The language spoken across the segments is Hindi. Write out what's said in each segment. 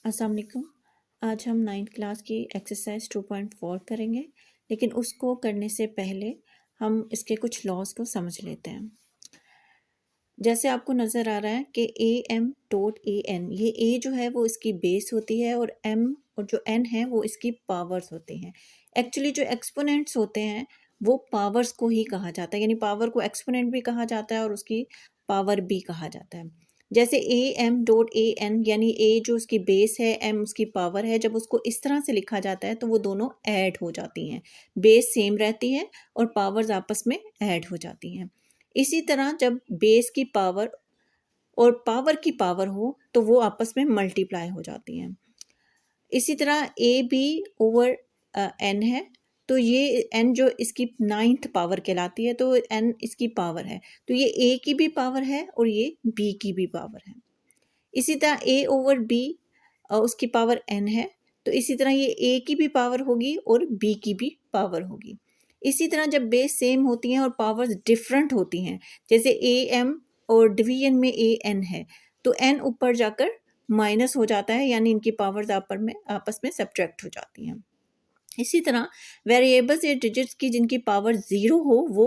अस्सलाम वालेकुम। आज हम 9th क्लास की एक्सरसाइज 2.4 करेंगे, लेकिन उसको करने से पहले हम इसके कुछ लॉज को समझ लेते हैं। जैसे आपको नज़र आ रहा है कि A M dot A N, ये ए जो है वो इसकी बेस होती है और एम और जो एन है वो इसकी पावर्स होती हैं। एक्चुअली जो एक्सपोनेंट्स होते हैं वो पावर्स को ही कहा जाता है, यानी पावर को एक्सपोनेंट भी कहा जाता है और उसकी पावर भी कहा जाता है। जैसे A M dot A N, यानी ए जो उसकी बेस है, एम उसकी पावर है, जब उसको इस तरह से लिखा जाता है तो वो दोनों ऐड हो जाती हैं। बेस सेम रहती है और पावर्स आपस में ऐड हो जाती हैं। इसी तरह जब बेस की पावर और पावर की पावर हो तो वो आपस में मल्टीप्लाई हो जाती हैं। इसी तरह ए बी ओवर एन है, तो ये एन जो इसकी 9th पावर कहलाती है, तो एन इसकी पावर है, तो ये ए की भी पावर है और ये बी की भी पावर है। इसी तरह ए ओवर बी उसकी पावर एन है, तो इसी तरह ये ए की भी पावर होगी और बी की भी पावर होगी। इसी तरह जब बेस सेम होती हैं और पावर्स डिफरेंट होती हैं, जैसे ए एम और डिवीजन में ए एन है, तो एन ऊपर जाकर माइनस हो जाता है, यानी इनकी पावर्स आपस में सब्ट्रैक्ट हो जाती हैं। इसी तरह वेरिएबल्स या डिजिट्स की जिनकी पावर 0 हो वो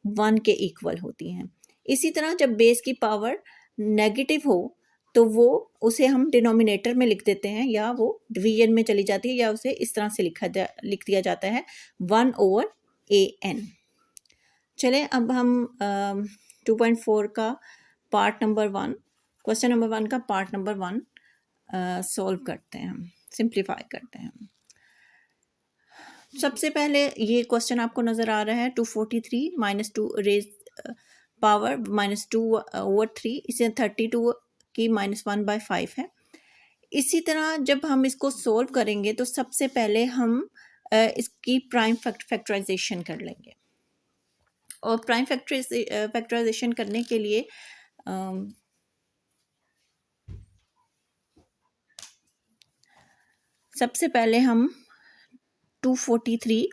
1 के इक्वल होती हैं। इसी तरह जब बेस की पावर नेगेटिव हो तो वो उसे हम डिनोमिनेटर में लिख देते हैं, या वो डिवीजन में चली जाती है, या उसे इस तरह से लिख दिया जाता है 1 ओवर ए एन। चलें अब हम 2.4 का पार्ट नंबर 1, क्वेश्चन नंबर 1 का पार्ट नंबर 1 सॉल्व करते हैं, हम सिंप्लीफाई करते हैं। सबसे पहले ये क्वेश्चन आपको नज़र आ रहा है 243 minus 2 raise power minus 2 over 3, इसे 32 की -1/5 है। इसी तरह जब हम इसको सोल्व करेंगे तो सबसे पहले हम इसकी प्राइम फैक्टराइजेशन कर लेंगे, और प्राइम फैक्टराइजेशन करने के लिए सबसे पहले हम 243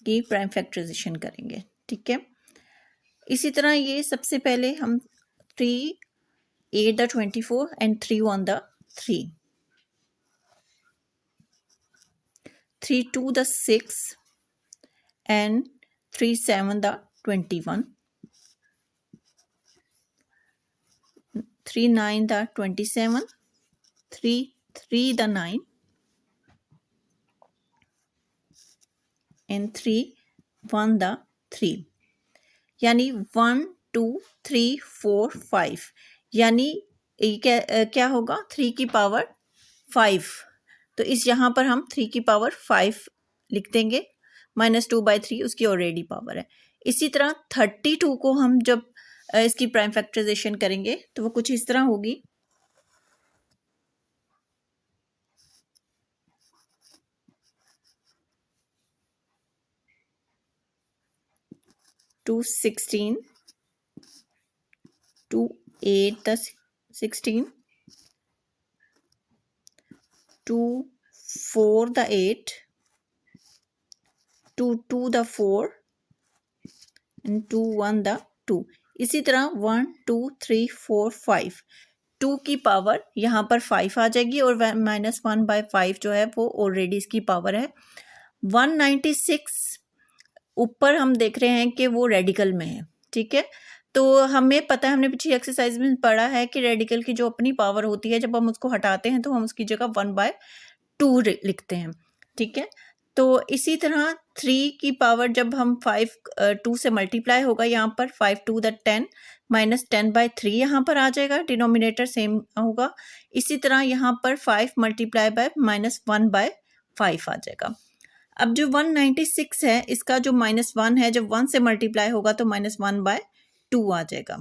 की प्राइम फैक्टराइजेशन करेंगे, ठीक है। इसी तरह ये सबसे पहले हम 3 8 the 24 and 3 1 the 3, 3 2 the 6 and 3 7 the 21, 3 9 the 27, 3 3 the 9 and 3 1 the 3, यानी 1 2 3 4 5, यानी क्या होगा 3 की पावर 5, तो इस यहाँ पर हम 3 की पावर 5 लिख देंगे, -2/3 उसकी ऑलरेडी पावर है। इसी तरह 32 को हम जब इसकी प्राइम फैक्टराइजेशन करेंगे तो वो कुछ इस तरह होगी, 2 16, 2 8 the 16, 2 4 the 8, 2 2 the 4 and 2 1 the 2। इसी तरह 1 2 3 4 5, 2 की पावर यहाँ पर 5 आ जाएगी और -1/5 जो है वो ऑलरेडी इसकी पावर है। 196 ऊपर हम देख रहे हैं कि वो रेडिकल में है, ठीक है। तो हमें पता है, हमने पिछली एक्सरसाइज में पढ़ा है कि रेडिकल की जो अपनी पावर होती है, जब हम उसको हटाते हैं तो हम उसकी जगह 1/2 लिखते हैं, ठीक है। तो इसी तरह 3 की पावर जब हम 5 2 से मल्टीप्लाई होगा, यहाँ पर 5 2 द 10 -10/3 यहाँ पर आ जाएगा, डिनोमिनेटर सेम होगा। इसी तरह यहाँ पर 5 मल्टीप्लाई बाय -1/5 आ जाएगा। अब जो 196 है, इसका जो -1 है, जब 1 से मल्टीप्लाई होगा तो -1/2 आ जाएगा।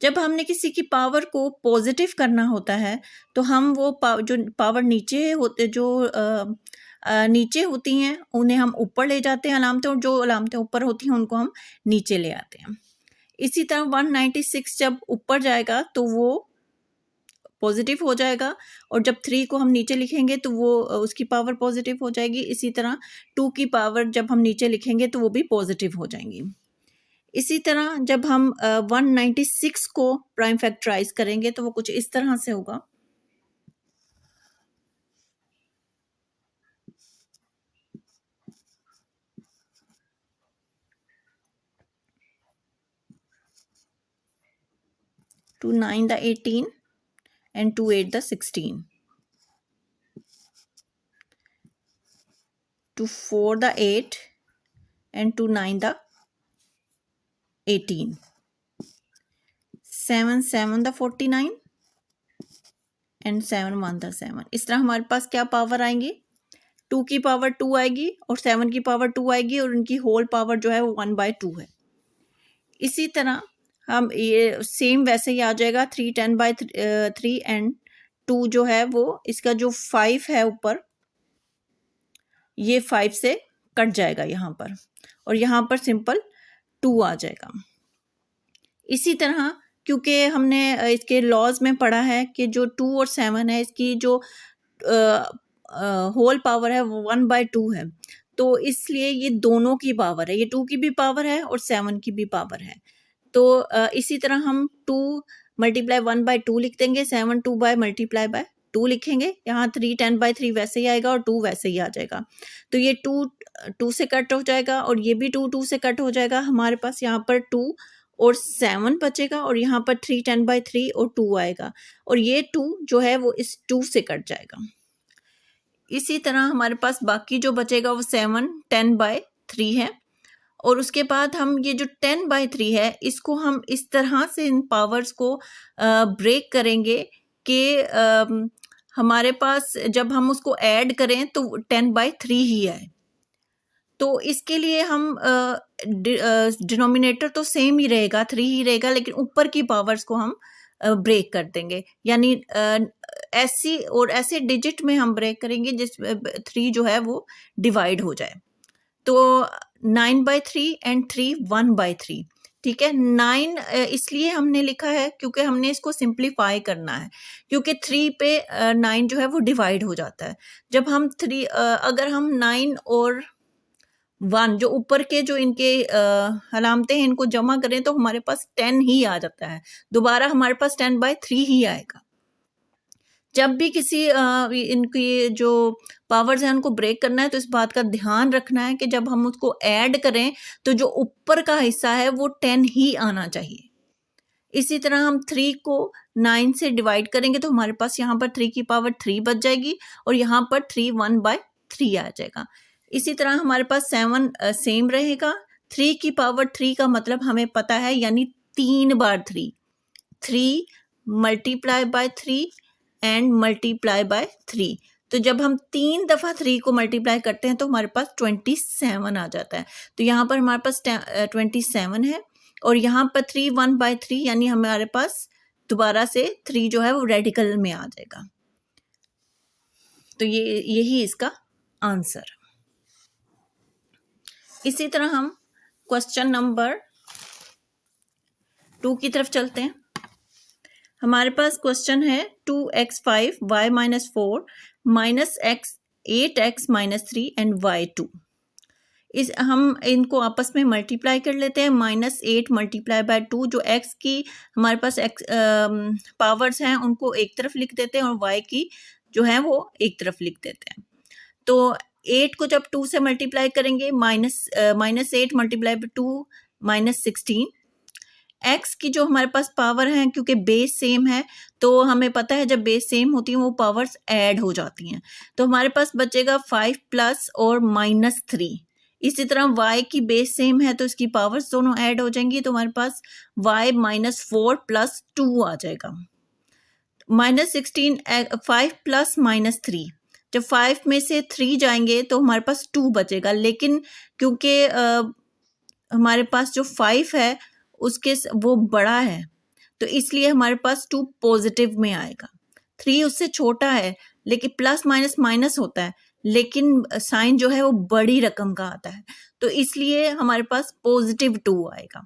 जब हमने किसी की पावर को पॉजिटिव करना होता है तो हम वो जो पावर नीचे होते जो नीचे होती हैं उन्हें हम ऊपर ले जाते हैं अलामतें, और जो अलामतें ऊपर होती हैं उनको हम नीचे ले आते हैं। इसी तरह 196 जब ऊपर जाएगा तो वो पॉजिटिव हो जाएगा, और जब 3 को हम नीचे लिखेंगे तो वो उसकी पावर पॉजिटिव हो जाएगी। इसी तरह 2 की पावर जब हम नीचे लिखेंगे तो वो भी पॉजिटिव हो जाएंगी। इसी तरह जब हम 196 को प्राइम फैक्टराइज करेंगे तो वो कुछ इस तरह से होगा। To 9 the 18 and 2 8 the 16, to 4 the 8 and 2 9 the 18, 7 7 the 49 and 7 1 the 7। इस तरह हमारे पास क्या पावर आएंगी, 2 की पावर 2 आएगी और 7 की पावर 2 आएगी और उनकी होल पावर जो है वो 1/2 है। इसी तरह हम ये सेम वैसे ही आ जाएगा 3 10/3 एंड 2 जो है वो इसका जो 5 है ऊपर, ये 5 से कट जाएगा यहाँ पर और यहाँ पर सिंपल 2 आ जाएगा। इसी तरह क्योंकि हमने इसके लॉज में पढ़ा है कि जो 2 और 7 है इसकी जो होल पावर है वो 1/2 है, तो इसलिए ये दोनों की पावर है, ये 2 की भी पावर है और 7 की भी पावर है। तो इसी तरह हम 2 × 1/2 लिख देंगे, 7 2 × 2 लिखेंगे। यहाँ 3 10/3 वैसे ही आएगा और 2 वैसे ही आ जाएगा। तो ये 2 2 से कट हो जाएगा और ये भी 2 2 से कट हो जाएगा। हमारे पास यहाँ पर 2 और 7 बचेगा और यहाँ पर 3 10/3 और 2 आएगा और ये 2 जो है वो इस 2 से कट जाएगा। इसी तरह हमारे पास बाकी जो बचेगा वो 7 10/3 है और उसके बाद हम ये जो 10/3 है इसको हम इस तरह से इन पावर्स को ब्रेक करेंगे कि हमारे पास जब हम उसको ऐड करें तो 10/3 ही आए। तो इसके लिए हम डिनोमिनेटर तो सेम ही रहेगा, 3 ही रहेगा, लेकिन ऊपर की पावर्स को हम ब्रेक कर देंगे, यानी ऐसी और ऐसे डिजिट में हम ब्रेक करेंगे जिस 3 जो है वो डिवाइड हो जाए। तो 9/3 एंड 3 1/3, ठीक है। 9 इसलिए हमने लिखा है क्योंकि हमने इसको सिंप्लीफाई करना है, क्योंकि 3 पे 9 जो है वो डिवाइड हो जाता है। जब हम 3 अगर हम 9 और 1 जो ऊपर के जो इनके अलामतें हैं इनको जमा करें तो हमारे पास 10 ही आ जाता है, दोबारा हमारे पास 10/3 ही आएगा। जब भी किसी इनकी जो पावर्स हैं उनको ब्रेक करना है तो इस बात का ध्यान रखना है कि जब हम उसको ऐड करें तो जो ऊपर का हिस्सा है वो 10 ही आना चाहिए। इसी तरह हम 3 को 9 से डिवाइड करेंगे तो हमारे पास यहाँ पर 3 की पावर 3 बच जाएगी और यहाँ पर 3 1/3 आ जाएगा। इसी तरह हमारे पास 7 सेम रहेगा। 3 की पावर 3 का मतलब हमें पता है, यानी 3 बार 3, 3 × 3 एंड × 3। तो जब हम 3 दफ़ा 3 को मल्टीप्लाई करते हैं तो हमारे पास 27 आ जाता है। तो यहाँ पर हमारे पास 27 है और यहाँ पर 3 1/3, यानी हमारे पास दोबारा से 3 जो है वो रेडिकल में आ जाएगा। तो यही इसका आंसर। इसी तरह हम क्वेश्चन नंबर 2 की तरफ चलते हैं। हमारे पास क्वेश्चन है 2x5 y - 4 -x 8x - 3 and y2। हम इनको आपस में मल्टीप्लाई कर लेते हैं। -8 × 2, जो x की हमारे पास x पावर्स हैं उनको एक तरफ लिख देते हैं और y की जो है वो एक तरफ लिख देते हैं। तो 8 को जब 2 से मल्टीप्लाई करेंगे, -8 × 2 -16। x की जो हमारे पास पावर है, क्योंकि बेस सेम है तो हमें पता है जब बेस सेम होती हैं वो पावर्स ऐड हो जाती हैं। तो हमारे पास बचेगा 5 प्लस और -3। इसी तरह y की बेस सेम है तो इसकी पावर्स दोनों ऐड हो जाएंगी, तो हमारे पास y -4 + 2 आ जाएगा। -16 5 प्लस -3, जब 5 में से 3 जाएंगे तो हमारे पास 2 बचेगा, लेकिन क्योंकि हमारे पास जो 5 है उसके वो बड़ा है तो इसलिए हमारे पास 2 पॉजिटिव में आएगा। 3 उससे छोटा है लेकिन प्लस माइनस माइनस होता है, लेकिन साइन जो है वो बड़ी रकम का आता है, तो इसलिए हमारे पास +2 आएगा।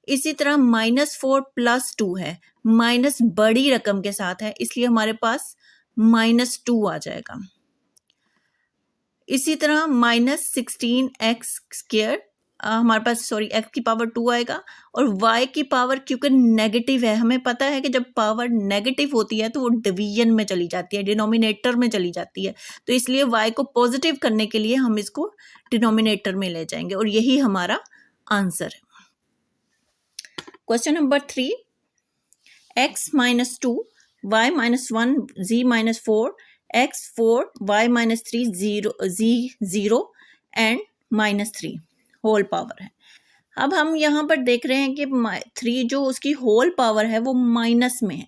इसी तरह -4 + 2 है, माइनस बड़ी रकम के साथ है, इसलिए हमारे पास -2 आ जाएगा। इसी तरह -16x² हमारे पास x की पावर 2 आएगा, और y की पावर क्योंकि नेगेटिव है, हमें पता है कि जब पावर नेगेटिव होती है तो वो डिवीजन में चली जाती है, डिनोमिनेटर में चली जाती है, तो इसलिए y को पॉजिटिव करने के लिए हम इसको डिनोमिनेटर में ले जाएंगे, और यही हमारा आंसर है। Question number 3, x minus 2, y minus 1, z minus 4, x 4, y minus 3, 0, z 0 and -3 whole power है। अब हम यहाँ पर देख रहे हैं कि 3 जो उसकी होल पावर है वो माइनस में है।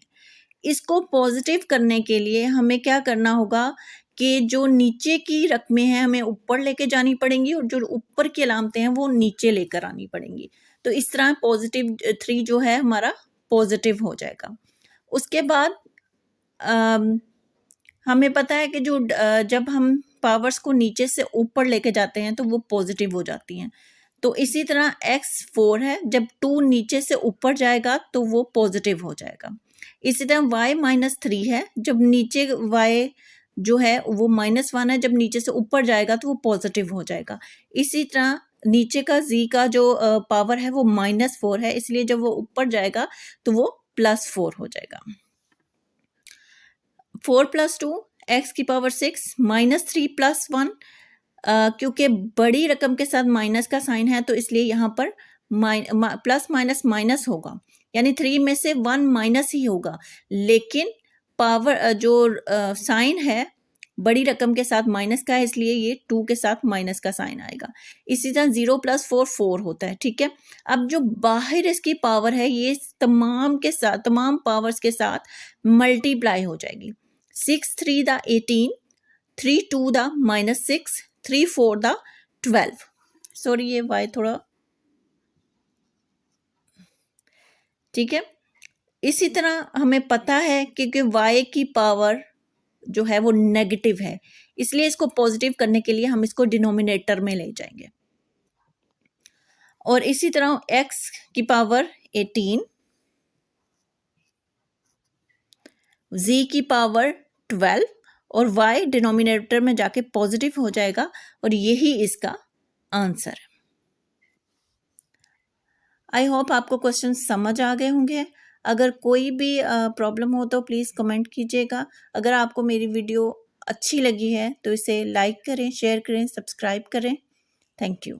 इसको पॉजिटिव करने के लिए हमें क्या करना होगा कि जो नीचे की रकमें हैं हमें ऊपर लेके जानी पड़ेंगी, और जो ऊपर की अलामतें हैं वो नीचे लेकर आनी पड़ेंगी। तो इस तरह पॉजिटिव 3 जो है हमारा पॉजिटिव हो जाएगा। उसके बाद हमें पता है कि जो जब हम पावर्स को नीचे से ऊपर लेके जाते हैं तो वो पॉजिटिव हो जाती हैं। तो इसी तरह x 4 है, जब 2 नीचे से ऊपर जाएगा तो वो पॉजिटिव हो जाएगा। इसी तरह y माइनस 3 है, जब नीचे y जो है वो -1 है, जब नीचे से ऊपर जाएगा तो वो पॉजिटिव हो जाएगा। इसी तरह नीचे का z का जो पावर है वो -4 है, इसलिए जब वो ऊपर जाएगा तो वो +4 हो जाएगा। 4 + 2 x की पावर 6 -3 + 1, क्योंकि बड़ी रकम के साथ माइनस का साइन है तो इसलिए यहाँ पर प्लस माइनस माइनस होगा, यानी 3 में से 1 माइनस ही होगा, लेकिन पावर जो साइन है बड़ी रकम के साथ माइनस का है, इसलिए ये 2 के साथ माइनस का साइन आएगा। इसी तरह 0 + 4 4 होता है, ठीक है। अब जो बाहर इसकी पावर है ये तमाम पावर्स के साथ मल्टीप्लाई हो जाएगी। 6 3 दा 18, 3 2 दा -6, 3 4 दा 12। सॉरी ये y थोड़ा, ठीक है। इसी तरह हमें पता है क्योंकि y की पावर जो है वो नेगेटिव है, इसलिए इसको पॉजिटिव करने के लिए हम इसको डिनोमिनेटर में ले जाएंगे। और इसी तरह x की पावर 18, z की पावर 12, और y डिनोमिनेटर में जाके पॉजिटिव हो जाएगा, और यही इसका आंसर है। आई होप आपको क्वेश्चन समझ आ गए होंगे। अगर कोई भी प्रॉब्लम हो तो प्लीज़ कमेंट कीजिएगा। अगर आपको मेरी वीडियो अच्छी लगी है तो इसे लाइक करें, शेयर करें, सब्सक्राइब करें। Thank you.